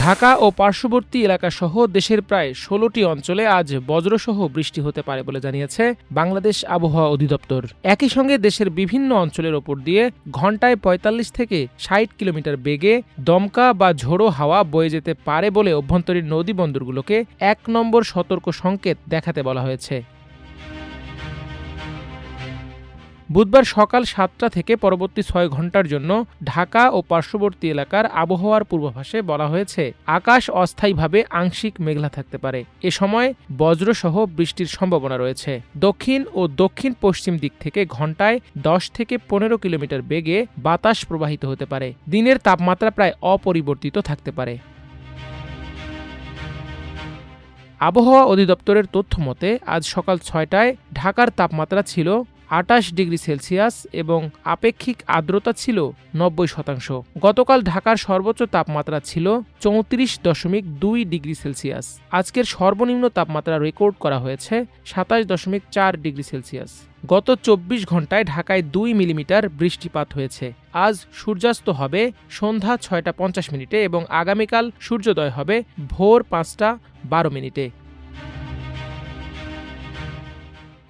ঢাকা ও পার্শ্ববর্তী এলাকাসহ দেশের প্রায় ১৬টি অঞ্চলে আজ বজ্রসহ বৃষ্টি হতে পারে বলে জানিয়েছে বাংলাদেশ আবহাওয়া অধিদপ্তর। একই সঙ্গে দেশের বিভিন্ন অঞ্চলের ওপর দিয়ে ঘণ্টায় ৪৫ থেকে ৬০ কিলোমিটার বেগে দমকা বা ঝোড়ো হাওয়া বয়ে যেতে পারে বলে অভ্যন্তরীণ নদীবন্দরগুলোকে ১ নম্বর সতর্ক সংকেত দেখাতে বলা হয়েছে। বুধবার সকাল ৭টা থেকে পরবর্তী ৬ ঘণ্টার জন্য ঢাকা ও পার্শ্ববর্তী এলাকার আবহাওয়ার পূর্বাভাসে বলা হয়েছে আকাশ অস্থায়ীভাবে আংশিক মেঘলা থাকতে পারে। এ সময় বজ্রসহ বৃষ্টির সম্ভাবনা রয়েছে। দক্ষিণ ও দক্ষিণ পশ্চিম দিক থেকে ঘণ্টায় ১০ থেকে ১৫ কিলোমিটার বেগে বাতাস প্রবাহিত হতে পারে। দিনের তাপমাত্রা প্রায় অপরিবর্তিত থাকতে পারে। আবহাওয়া অধিদপ্তরের তথ্য মতে আজ সকাল ৬টায় ঢাকার তাপমাত্রা ছিল ২৮ ডিগ্রি সেলসিয়াস এবং আপেক্ষিক আর্দ্রতা ছিল ৯০%। গতকাল ঢাকার সর্বোচ্চ তাপমাত্রা ছিল ৩৪.২ ডিগ্রি সেলসিয়াস। আজকের সর্বনিম্ন তাপমাত্রা রেকর্ড করা হয়েছে ২৭.৪ ডিগ্রি সেলসিয়াস। গত ২৪ ঘণ্টায় ঢাকায় ২ মিলিমিটার বৃষ্টিপাত হয়েছে। আজ সূর্যাস্ত হবে সন্ধ্যা ৬টা ৫০ মিনিটে এবং আগামীকাল সূর্যোদয় হবে ভোর ৫টা ১২ মিনিটে।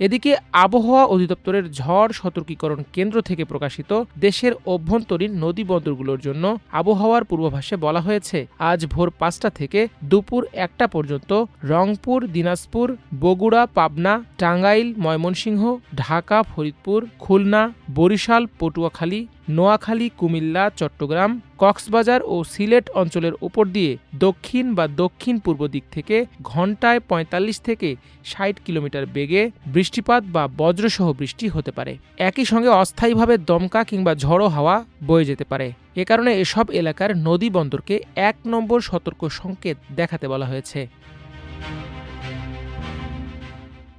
এদিকে আবহাওয়া অধিদপ্তরের ঝড় সতর্কীকরণ কেন্দ্র থেকে প্রকাশিত দেশের অভ্যন্তরীণ নদীবন্দরগুলোর জন্য আবহাওয়ার পূর্বাভাসে বলা হয়েছে আজ ভোর ৫টা থেকে দুপুর ১টা পর্যন্ত রংপুর, দিনাজপুর, বগুড়া, পাবনা, টাঙ্গাইল, ময়মনসিংহ, ঢাকা, ফরিদপুর, খুলনা, বরিশাল, পটুয়াখালী, নোয়াখালী, কুমিল্লা, চট্টগ্রাম, কক্সবাজার ও সিলেট অঞ্চলের উপর দিয়ে দক্ষিণ বা দক্ষিণ পূর্ব দিক থেকে ঘণ্টায় ৪৫ থেকে ৬০ কিলোমিটার বেগে বৃষ্টিপাত বা বজ্রসহ বৃষ্টি হতে পারে। একই সঙ্গে অস্থায়ীভাবে দমকা কিংবা ঝড়ো হাওয়া বয়ে যেতে পারে। এ কারণে এসব এলাকার নদী বন্দরকে ১ নম্বর সতর্ক সংকেত দেখাতে বলা হয়েছে।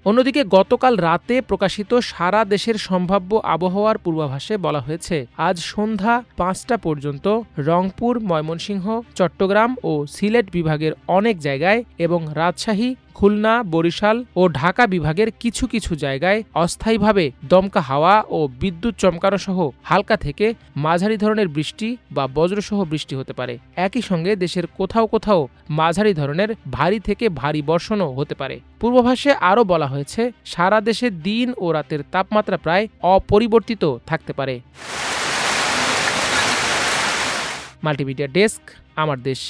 অন্যদিকে গতকাল রাতে প্রকাশিত সারা দেশের সম্ভাব্য আবহাওয়ার পূর্বাভাসে বলা হয়েছে আজ সন্ধ্যা ৫টা পর্যন্ত রংপুর, ময়মনসিংহ, চট্টগ্রাম ও সিলেট বিভাগের অনেক জায়গায় এবং রাজশাহী, খুলনা, বরিশাল ও ঢাকা বিভাগের কিছু কিছু জায়গায় অস্থায়ীভাবে দমকা হাওয়া ও বিদ্যুৎ চমকানো সহ হালকা থেকে মাঝারি ধরনের বৃষ্টি বা বজ্রসহ বৃষ্টি হতে পারে। একই সঙ্গে দেশের কোথাও কোথাও মাঝারি ধরনের ভারী থেকে ভারী বর্ষণও হতে পারে। পূর্বাভাসে আরও বলা হয়েছে সারা দেশে দিন ও রাতের তাপমাত্রা প্রায় অপরিবর্তিত থাকতে পারে। মাল্টিমিডিয়া ডেস্ক, আমার দেশ।